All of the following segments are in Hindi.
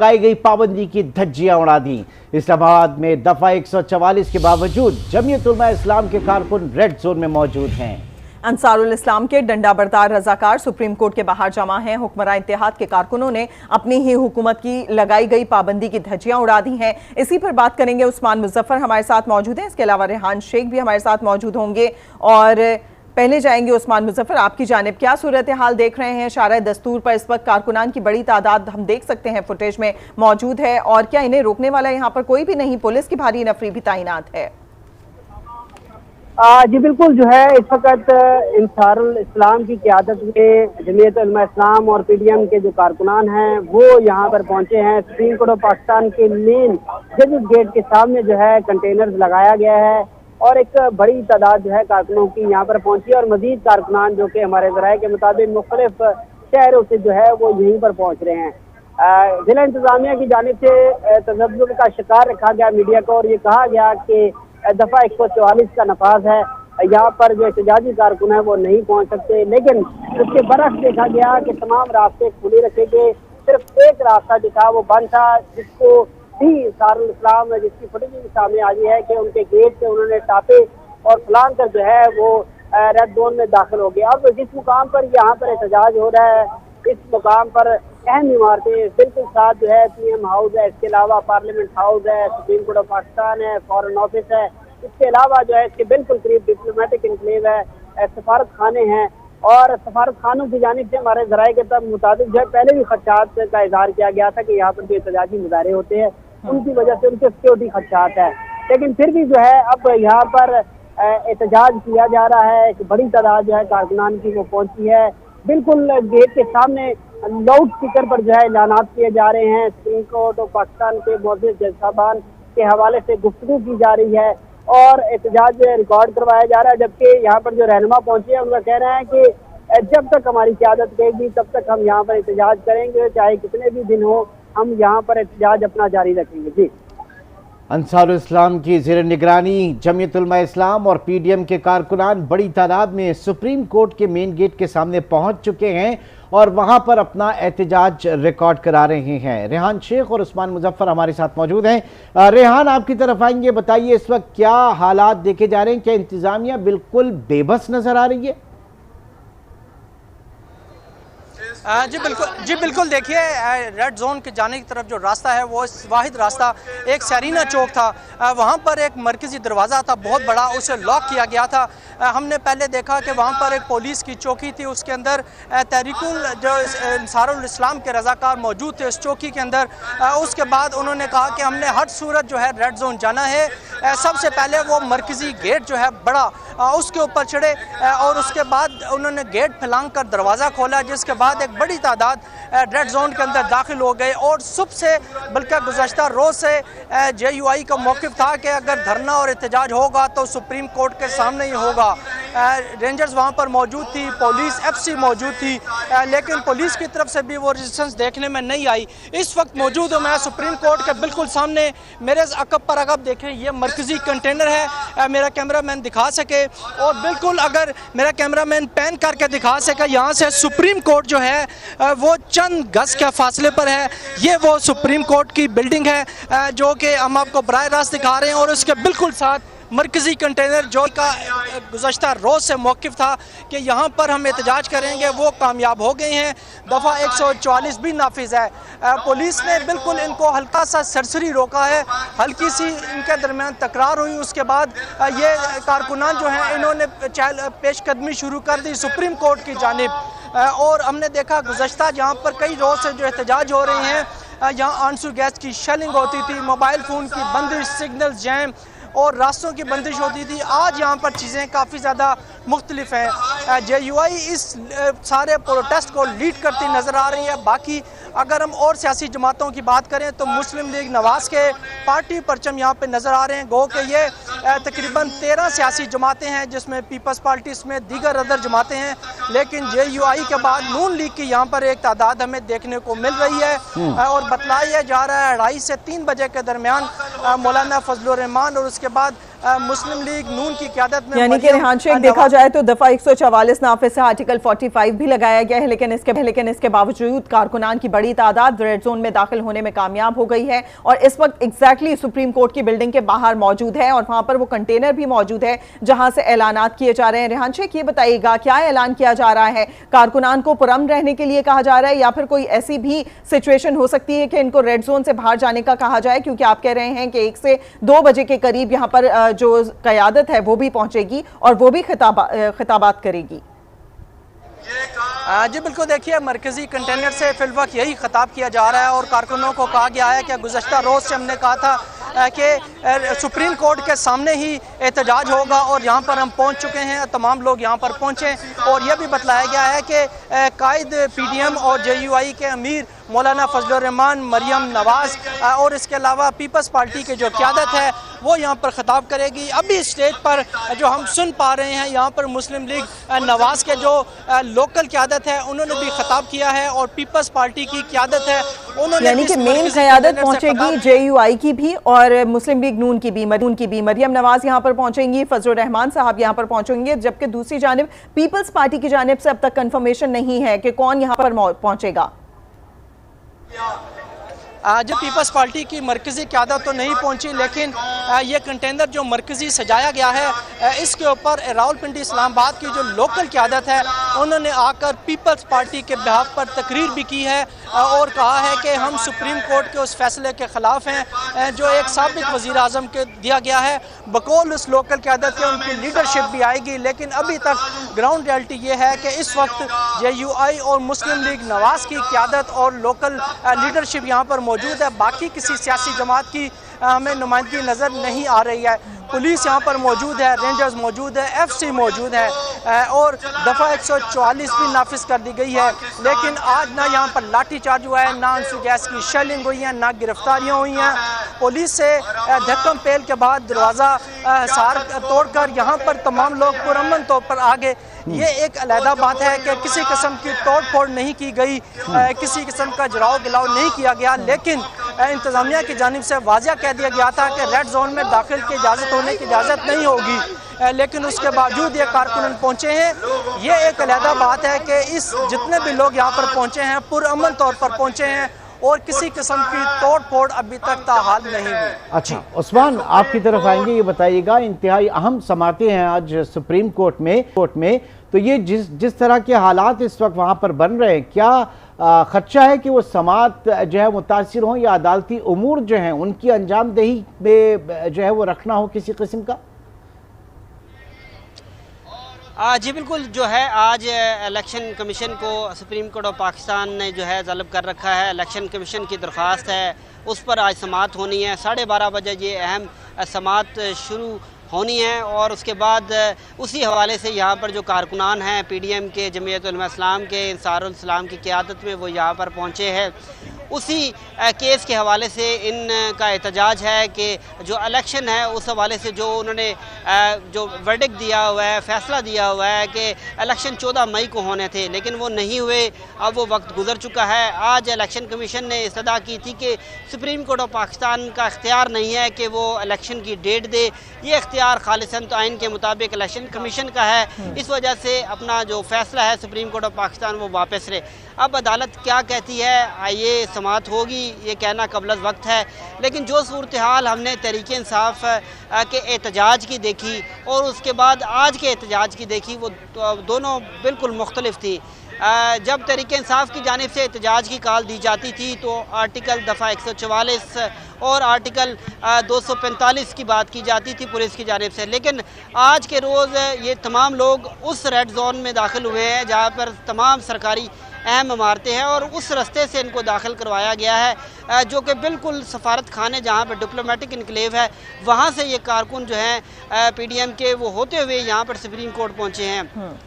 लगाई गई पाबंदी की धज्जियां उड़ा दी। इस्लामाबाद में दफा 144 के बावजूद जमीयत उलमा इस्लाम के कारकुन रेड जोन में मौजूद हैं। अंसारुल इस्लाम के डंडा बरदार रजाकार सुप्रीम कोर्ट के बाहर जमा हैं। हुक्मरान इत्तेहाद के कारकुनों ने अपनी ही हुकूमत की लगाई गई पाबंदी की धज्जियां उड़ा दी हैं। इसी पर बात करेंगे। उस्मान मुजफ्फर हमारे साथ मौजूद हैं, इसके अलावा रेहान शेख भी हमारे साथ मौजूद होंगे। और पहले जाएंगे उस्मान मुजफ्फर, आपकी जानिब क्या सूरत हाल देख रहे हैं? शाराए दस्तूर पर इस वक्त कारकुनान की बड़ी तादाद हम देख सकते हैं फुटेज में मौजूद है, और क्या इन्हें रोकने वाला यहाँ पर कोई भी नहीं? पुलिस की भारी नफरी भी तैनात है। जी बिल्कुल, जो है इस वक्त अंसारुल इस्लाम की क़यादत में जमीयत उलमा इस्लाम और पीडीएम के जो कारकुनान हैं वो यहाँ पर पहुंचे हैं। सुप्रीम कोर्ट ऑफ पाकिस्तान के मेन जजेस गेट के सामने जो है कंटेनर्स लगाया गया है और एक बड़ी तादाद जो है कारकुनों की यहाँ पर पहुंची और मजीद कारकुनान जो कि हमारे ज़राए के मुताबिक मुख्तलिफ शहरों से जो है वो यहीं पर पहुँच रहे हैं। जिला इंतजामिया की जानिब से तजब्जुब का शिकार रखा गया मीडिया को और ये कहा गया कि दफा 144 का नफाज है, यहाँ पर जो एहतजाजी कारकुन है वो नहीं पहुँच सकते, लेकिन उसके बरक्स देखा गया कि तमाम रास्ते खुले रखे गए। सिर्फ एक रास्ता जो था वो बंद था, जिसको भी अंसारुल इस्लाम जिसकी फुटेज सामने आ गई है कि उनके गेट से उन्होंने टापे और फलांग कर जो है वो रेड जोन में दाखिल हो गए। अब जिस मुकाम पर यहाँ पर एहतजाज हो रहा है, इस मुकाम पर अहम इमारतें बिल्कुल साथ जो है पीएम हाउस है, इसके अलावा पार्लियामेंट हाउस है, सुप्रीम कोर्ट ऑफ पाकिस्तान है, फॉरेन ऑफिस है, इसके अलावा जो है इसके बिल्कुल करीब डिप्लोमेटिक इनक्लेव है, सफारत खाने हैं और सफारत खानों की जानिब से हमारे ज़राए के मुताबिक जो है पहले भी खदशात का इजहार किया गया था कि यहाँ पर जो एहतजाजी मुजाहरे होते हैं उनकी वजह से उनके सिक्योरिटी खदशात है, लेकिन फिर भी जो है अब यहाँ पर एहतजाज किया जा रहा है। एक बड़ी तादाद जो है कारकुनान की वो पहुंची है। बिल्कुल गेट के सामने लाउड स्पीकर पर जो है ऐलानात किए जा रहे हैं। सुप्रीम कोर्ट ऑफ पाकिस्तान के मौजूद जज साहबान के हवाले से गुफ्तगू की जा रही है और एहतजाज रिकॉर्ड करवाया जा रहा है, जबकि यहाँ पर जो रहनुमा पहुंचे हैं उनका कहना है कि जब तक हमारी क़यादत रहेगी तब तक हम यहाँ पर एहतजाज करेंगे, चाहे कितने भी दिन हो हम यहाँ पर एहतजाज अपना जारी रखेंगे। जी, अंसारुल इस्लाम की ज़ेर निगरानी जमीयत उलमा इस्लाम और पीडीएम के कारकुनान बड़ी तादाद में सुप्रीम कोर्ट के मेन गेट के सामने पहुंच चुके हैं और वहां पर अपना एहतजाज रिकॉर्ड करा रहे हैं। रेहान शेख और उस्मान मुजफ्फर हमारे साथ मौजूद हैं। रेहान, आपकी तरफ आएंगे, बताइए इस वक्त क्या हालात देखे जा रहे हैं? क्या इंतजामिया बिल्कुल बेबस नजर आ रही है? जी बिल्कुल देखिए, रेड जोन के जाने की तरफ जो रास्ता है वो वाहिद रास्ता एक सरीना चौक था, वहाँ पर एक मरकज़ी दरवाज़ा था बहुत बड़ा, उसे लॉक किया गया था। हमने पहले देखा कि वहाँ पर एक पुलिस की चौकी थी, उसके अंदर तहरीकुल जो अंसारुल इस्लाम के रज़ाकार मौजूद थे इस चौकी के अंदर। उसके बाद उन्होंने कहा कि हमने हर सूरत जो है रेड जोन जाना है। सबसे पहले वो मरकज़ी गेट जो है बड़ा उसके ऊपर चढ़े और उसके बाद उन्होंने गेट फैलांग कर दरवाज़ा खोला, जिसके बाद एक बड़ी तादाद रेड जोन के अंदर दाखिल हो गए। और सुबह से बल्कि गुज़श्ता रोज़ से JUI का मौक़िफ़ था कि अगर धरना और एहतजाज होगा तो सुप्रीम कोर्ट के सामने ही होगा। रेंजर्स वहाँ पर मौजूद थी, पुलिस FC मौजूद थी, लेकिन पुलिस की तरफ से भी वो रेजिस्टेंस देखने में नहीं आई। इस वक्त मौजूद हूँ मैं सुप्रीम कोर्ट के बिल्कुल सामने। मेरे अकब पर अगर देखें ये मरकज़ी कंटेनर है, मेरा कैमरामैन दिखा सके और बिल्कुल अगर मेरा कैमरामैन पैन करके दिखा सके, यहाँ से सुप्रीम कोर्ट जो है वो चंद गज के फासले पर है। ये वो सुप्रीम कोर्ट की बिल्डिंग है जो कि हम आपको बराह रास्त दिखा रहे हैं और उसके बिल्कुल साथ मरकज़ी कंटेनर जो का गुज़श्ता रोज़ से मौक़िफ़ था कि यहाँ पर हम एहतजाज करेंगे, वो कामयाब हो गए हैं। दफ़ा 144 भी नाफिज है। पुलिस ने बिल्कुल इनको हल्का सा सरसरी रोका है, हल्की सी इनके दरमियान तकरार हुई, उसके बाद ये कारकुनान जो हैं इन्होंने पेशकदमी शुरू कर दी सुप्रीम कोर्ट की जानिब। और हमने देखा गुज़श्ता जहाँ पर कई रोज़ से जो एहतजाज हो रहे हैं, यहाँ आंसू गैस की शेलिंग होती थी, मोबाइल फ़ोन की बंदिश, सिग्नल जैम और रास्तों की बंदिश होती थी। आज यहाँ पर चीज़ें काफ़ी ज़्यादा मुख्तलिफ हैं। JUI इस सारे प्रोटेस्ट को लीड करती नज़र आ रही है। बाकी अगर हम और सियासी जमातों की बात करें तो मुस्लिम लीग नवाज़ के पार्टी परचम यहाँ पे नज़र आ रहे हैं। गो कि ये तकरीबन 13 सियासी जमातें हैं, जिसमें पीपल्स पार्टी में दीगर अदर जमातें हैं, लेकिन JUI के बाद नून लीग की यहाँ पर एक तादाद हमें देखने को मिल रही है। और बतलाया जा रहा है 2:30 से 3 बजे के दरमियान मौलाना फजलुर रहमान और उसके बाद मुस्लिम लीग नून की क़यादत में, यानी कि रेहान शेख देखा जाए तो दफा 144 नाफिज से आर्टिकल 45 भी लगाया गया है, लेकिन इसके बावजूद कारकुनान की बड़ी तादाद रेड जोन में दाखिल होने में कामयाब हो गई है और इस वक्त एग्जैक्टली सुप्रीम कोर्ट की बिल्डिंग के बाहर मौजूद है और वहां पर वो कंटेनर भी मौजूद है जहां से ऐलानात किए जा रहे हैं। रेहान शेख, ये बताइएगा क्या ऐलान किया जा रहा है? कारकुनान को पुरअमन रहने के लिए कहा जा रहा है या फिर कोई ऐसी भी सिचुएशन हो सकती है कि इनको रेड जोन से बाहर जाने का कहा जाए, क्योंकि आप कह रहे हैं कि 1 से 2 बजे के करीब यहाँ पर जो क़यादत है वो भी पहुंचेगी और वो भी खिताबात करेगी? जी बिल्कुल, देखिए मरकजी कंटेनर से फिलवक्त यही खिताब किया जा रहा है और कारकुनों को कहा गया है कि गुज़श्ता रोज़ से हमने कहा था कि सुप्रीम कोर्ट के सामने ही एहतजाज होगा और यहाँ पर हम पहुँच चुके हैं, तमाम लोग यहाँ पर पहुँचे और यह भी बतलाया गया है कि कायद PDM और JUI के अमीर मौलाना फजलुर रहमान, मरियम नवाज और इसके अलावा पीपल्स पार्टी के जो क़यादत है वो यहाँ पर ख़िताब करेगी। अभी स्टेज पर जो हम सुन पा रहे हैं यहाँ पर मुस्लिम लीग नवाज के जो लोकल क़यादत है उन्होंने भी ख़िताब किया है और पीपल्स पार्टी की क़यादत है उन्होंने, यानी कि मेन क़यादत पहुँचेगी JUI की भी और मुस्लिम लीग नून की भी। मरियम नवाज यहाँ पर पहुँचेंगी, फजलुर रहमान साहब यहाँ पर पहुँचेंगे, जबकि दूसरी जानिब पीपल्स पार्टी की जानिब से अब तक कन्फर्मेशन नहीं है कि कौन यहाँ पर पहुँचेगा। जो पीपल्स पार्टी की मरकज़ी क़यादत तो नहीं पहुंची, लेकिन ये कंटेनर जो मरकज़ी सजाया गया है इसके ऊपर रावलपिंडी इस्लामाबाद की जो लोकल क़यादत है उन्होंने आकर पीपल्स पार्टी के बिहाफ पर तकरीर भी की है और कहा है कि हम सुप्रीम कोर्ट के उस फैसले के ख़िलाफ़ हैं जो एक साबिक़ वज़ीर आज़म के दिया गया है। बकौल उस लोकल क़यादत के उनकी लीडरशिप भी आएगी, लेकिन अभी तक ग्राउंड रियलिटी ये है कि इस वक्त JUI और मुस्लिम लीग नवाज की क़यादत और लोकल लीडरशिप यहाँ पर मौजूद है। बाकी किसी सियासी जमात की हमें नुमाइंदगी नज़र नहीं आ रही है। पुलिस यहाँ पर मौजूद है, रेंजर्स मौजूद है, FC मौजूद है और दफ़ा 144 भी नाफिज कर दी गई है, लेकिन आज ना यहाँ पर लाठी चार्ज हुआ है, ना आंसू गैस की शेलिंग हुई है, ना गिरफ्तारियाँ हुई हैं। पुलिस से धक्कम पेल के बाद दरवाज़ा सार तोड़कर यहाँ पर तमाम लोग पुरअमन तौर पर आ गए। ये एक अलहदा बात है कि किसी किस्म की तोड़ फोड़ नहीं की गई, किसी किस्म का जराव गिलाव नहीं किया गया, लेकिन इंतज़ामिया की जानिब से वाज़िया कह दिया गया था कि रेड जोन में दाखिल की इजाज़त होने की इजाज़त नहीं होगी, लेकिन उसके बावजूद ये कारकुन पहुँचे हैं। ये एक अलहदा बात है कि इस जितने भी लोग यहाँ पर पहुँचे हैं पुरअमन तौर पर पहुँचे हैं और किसी किस्म की तोड़ फोड़ अभी तक ताहाल नहीं हुई। अच्छा उस्मान, आपकी तरफ आएंगे, ये बताइएगा इंतहाई अहम समातें हैं आज सुप्रीम कोर्ट में, तो ये जिस तरह के हालात इस वक्त वहाँ पर बन रहे हैं, क्या खदशा है कि वो समात जो है मुतासिर हों या अदालती उमूर जो हैं उनकी अंजामदेही में जो है वो रखना हो किसी किस्म का? जी बिल्कुल, जो है आज इलेक्शन कमीशन को सुप्रीम कोर्ट ऑफ पाकिस्तान ने जो है तलब कर रखा है। इलेक्शन कमीशन की दरख्वास्त है, उस पर आज समात होनी है। 12:30 बजे ये अहम समात शुरू होनी है और उसके बाद उसी हवाले से यहाँ पर जो कारकुनान हैं PDM के, जमीयत उलमा इस्लाम के, अंसारुल इस्लाम की क़यादत में वो यहाँ पर पहुँचे हैं। उसी केस के हवाले से इनका एहतजाज है कि जो इलेक्शन है उस हवाले से जो उन्होंने जो वर्डिक्ट दिया हुआ है, फ़ैसला दिया हुआ है कि इलेक्शन 14 मई को होने थे, लेकिन वो नहीं हुए, अब वो वक्त गुजर चुका है। आज इलेक्शन कमीशन ने इस्तदा की थी कि सुप्रीम कोर्ट ऑफ पाकिस्तान का इख्तियार नहीं है कि वो इलेक्शन की डेट दे, ये इख्तियार खालिसन तो आइन के मुताबिक इलेक्शन कमीशन का है। इस वजह से अपना जो फ़ैसला है सुप्रीम कोर्ट ऑफ पाकिस्तान वो वापस ले। अब अदालत क्या कहती है, ये समात होगी, ये कहना कबल वक्त है, लेकिन जो सूरत हाल हमने तहरीक इंसाफ के एहतजाज की देखी और उसके बाद आज के एहतजाज की देखी, वो दोनों बिल्कुल मुख्तलिफ थी। जब तहरीक इंसाफ की जानिब से एहतजाज की कॉल दी जाती थी तो आर्टिकल दफ़ा 144 और आर्टिकल 245 की बात की जाती थी पुलिस की जानिब से, लेकिन आज के रोज़ ये तमाम लोग उस रेड जोन में दाखिल हुए हैं जहाँ पर तमाम सरकारी अहम इमारतें हैं और उस रास्ते से इनको दाखिल करवाया गया है जो कि बिल्कुल सफारत खाने जहाँ पर डिप्लोमेटिक इनक्लेव है वहाँ से ये कारकुन जो हैं PDM के वो होते हुए यहाँ पर सुप्रीम कोर्ट पहुँचे हैं।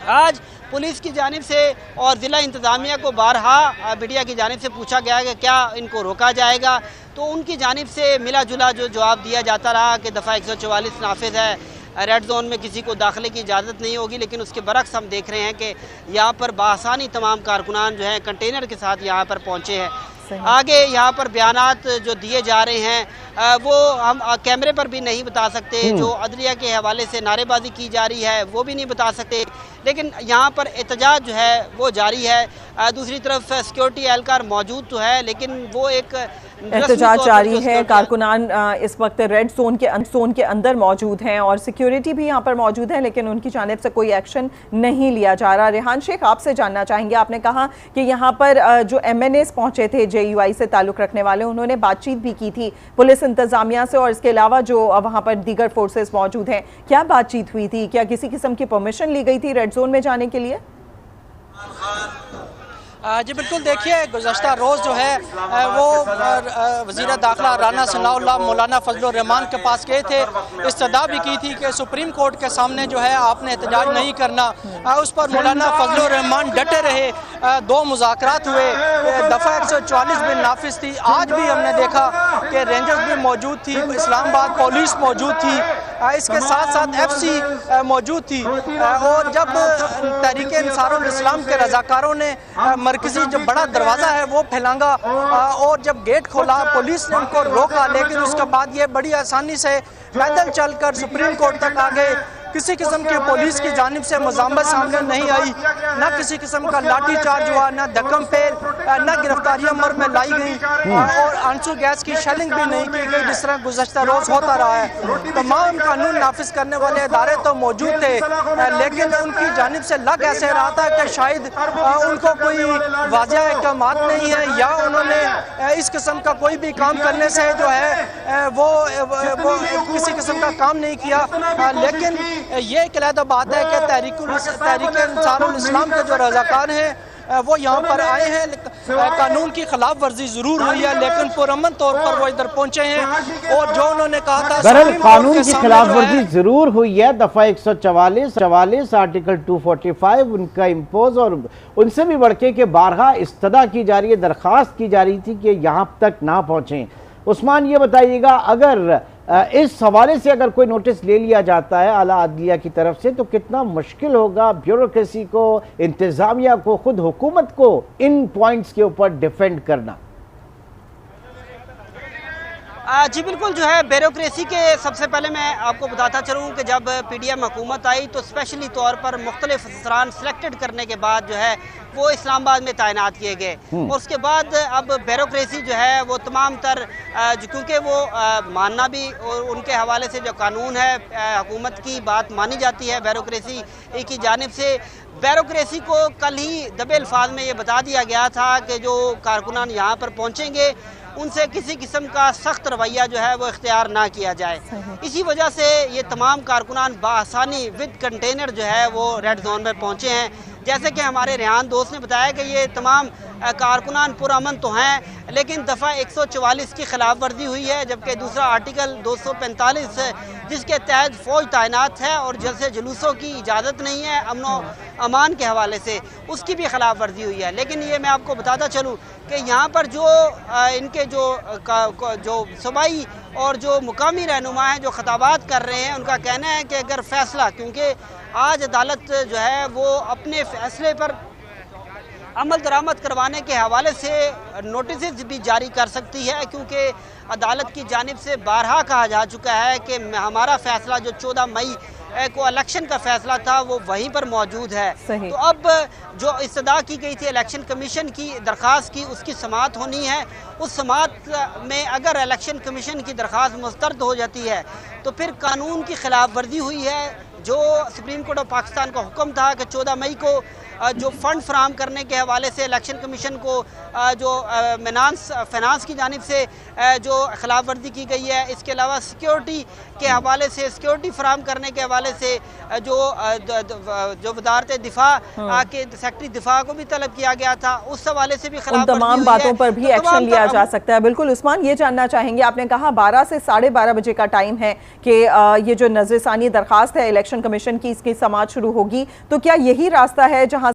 आज पुलिस की जानिब से और ज़िला इंतज़ामिया को बारहा मीडिया की जानिब से पूछा गया कि क्या इनको रोका जाएगा, तो उनकी जानिब से मिला जुला जो जवाब दिया जाता रहा कि दफ़ा 144 नाफिज है, रेड जोन में किसी को दाखिले की इजाज़त नहीं होगी। लेकिन उसके बरक्स हम देख रहे हैं कि यहाँ पर बासानी तमाम कारकुनान जो हैं कंटेनर के साथ यहाँ पर पहुँचे हैं। आगे यहाँ पर बयानात जो दिए जा रहे हैं वो हम कैमरे पर भी नहीं बता सकते, जो अदलिया के हवाले से नारेबाजी की जा रही है वो भी नहीं बता सकते, लेकिन यहाँ पर एहतजाज जो है वो जारी है। दूसरी तरफ सिक्योरिटी एहलकार मौजूद तो है, लेकिन वो एक एहतजाज जारी है। कारकुनान इस वक्त रेड जोन के अंदर मौजूद हैं और सिक्योरिटी भी यहाँ पर मौजूद है, लेकिन उनकी जानिब से कोई एक्शन नहीं लिया जा रहा। रेहान शेख, आपसे जानना चाहेंगे, आपने कहा कि यहाँ पर जो MNAs पहुंचे थे JUI से ताल्लुक रखने वाले, उन्होंने बातचीत भी की थी पुलिस इंतजामिया से और इसके अलावा जो वहाँ पर दीगर फोर्सेस मौजूद हैं, क्या बातचीत हुई थी? क्या किसी किस्म की परमिशन ली गई थी रेड जोन में जाने के लिए? जी बिल्कुल, देखिए गुज़श्ता रोज़ जो है वो वज़ीर दाखिला राना सनाउल्लाह मौलाना फजलुर रहमान के पास गए थे, इस्तदा भी की थी कि सुप्रीम कोर्ट के सामने जो है आपने एहतजाज नहीं करना। उस पर मौलाना फजलुर रहमान डटे रहे। 2 मुज़ाकरात हुए, दफ़ा 144 बिल नाफिज थी। आज भी हमने देखा कि रेंजर्स भी मौजूद थी, इस्लामाबाद पुलिस मौजूद थी, इसके साथ साथ FC मौजूद थी। और जब तहरीक अंसारुल इस्लाम के रज़ाकारों ने मरकजी जो बड़ा दरवाज़ा है वो फैलांगा और जब गेट खोला पुलिस ने उनको रोका, लेकिन उसके बाद ये बड़ी आसानी से पैदल चलकर सुप्रीम कोर्ट तक आ गए। किसी किस्म की पुलिस की जानिब से मज़ामत सामने नहीं आई, न किसी किस्म का लाठी चार्ज हुआ, न धक्कम पेल, न गिरफ्तारियां अमल में लाई गई और आंसू गैस की शेलिंग भी नहीं की गई, जिस तरह गुज़श्ता रोज़ होता रहा है। तमाम कानून नाफिज करने वाले इदारे तो मौजूद थे, लेकिन उनकी जानिब से लग ऐसे रहा था कि शायद उनको कोई वाज़ेह अहकामात नहीं है या उन्होंने इस किस्म का कोई भी काम करने से जो है वो किसी किस्म का काम नहीं किया। लेकिन ये एक अलग बात है कि तहरीक अंसारुल इस्लाम के जो रज़ाकार हैं वो यहाँ पर आए हैं। कानून की खिलाफ वर्जी जरूर हुई है, लेकिन पुरअमन तौर पर वो इधर पहुंचे हैं और जो उन्होंने कहा था कानून की खिलाफ वर्जी जरूर हुई है। दफा 144 आर्टिकल 245 उनका इम्पोज और उनसे भी बढ़के के बारहा इस्तदा की जा रही है, दरखास्त की जा रही थी कि यहाँ तक ना पहुंचे। उस्मान, ये बताइएगा, अगर इस हवाले से अगर कोई नोटिस ले लिया जाता है आला अदलिया की तरफ से तो कितना मुश्किल होगा ब्यूरोक्रेसी को, इंतजामिया को, खुद हुकूमत को इन पॉइंट्स के ऊपर डिफेंड करना? जी बिल्कुल, जो है ब्यूरोक्रेसी के सबसे पहले मैं आपको बताता चलूँ कि जब PDM हुकूमत आई तो स्पेशली तौर पर मुख्तलिफ अफसरान सेलेक्टेड करने के बाद जो है वो इस्लामाबाद में तैनात किए गए और उसके बाद अब ब्यूरोक्रेसी जो है वो तमाम तर क्योंकि वो मानना भी और उनके हवाले से जो कानून है हुकूमत की बात मानी जाती है ब्यूरोक्रेसी की जानिब से। ब्यूरोक्रेसी को कल ही दबे अल्फाज में ये बता दिया गया था कि जो कारकुनान यहाँ पर पहुँचेंगे उनसे किसी किस्म का सख्त रवैया जो है वो इख्तियार ना किया जाए। इसी वजह से ये तमाम कारकुनान बासानी विद कंटेनर जो है वो रेड जोन में पहुँचे हैं। जैसे कि हमारे रेहान दोस्त ने बताया कि ये तमाम कारकुनान पुरअमन तो हैं, लेकिन दफ़ा 144 की खिलाफ वर्जी हुई है, जबकि दूसरा आर्टिकल 245 जिसके तहत फ़ौज तैनात है और जलसे जुलूसों की इजाज़त नहीं है अमन अमान के हवाले से, उसकी भी खिलाफ वर्जी हुई है। लेकिन ये मैं आपको बताता चलूँ कि यहाँ पर जो इनके जो सूबाई और जो मुकामी रहनुमा हैं जो खिताबात कर रहे हैं, उनका कहना है कि अगर फ़ैसला, क्योंकि आज अदालत जो है वो अपने फ़ैसले पर अमल दरामद करवाने के हवाले से नोटिस भी जारी कर सकती है, क्योंकि अदालत की जानिब से बारहा कहा जा चुका है कि हमारा फ़ैसला जो 14 मई को इलेक्शन का फैसला था वो वहीं पर मौजूद है। तो अब जो इस्तदा की गई थी इलेक्शन कमीशन की दरख्वास्त की, उसकी समाअत होनी है। उस समाअत में अगर इलेक्शन कमीशन की दरख्वास्त मुस्तरद हो जाती है तो फिर कानून की खिलाफ वर्जी हुई है। जो सुप्रीम कोर्ट ऑफ पाकिस्तान का हुक्म था कि 14 मई को जो फ़ंड फराहम करने के हवाले से इलेक्शन कमीशन को जो फाइनेंस की जानिब से जो खिलाफ वर्जी की गई है, इसके अलावा सिक्योरिटी के हवाले से, सिक्योरिटी फराहम करने के हवाले से जो वजारत दिफा के सेक्रेटरी दिफा को भी तलब किया गया था, उस हवाले से भी खिलाफ तमाम बातों पर भी एक्शन लिया जा सकता है। बिल्कुल उस्मान, ये जानना चाहेंगे, आपने कहा 12 से 12:30 बजे का टाइम है कि ये जो नजरसानी दरखास्त है इलेक्शन कमीशन की, इसकी समाअत शुरू होगी, तो क्या यही रास्ता है जहां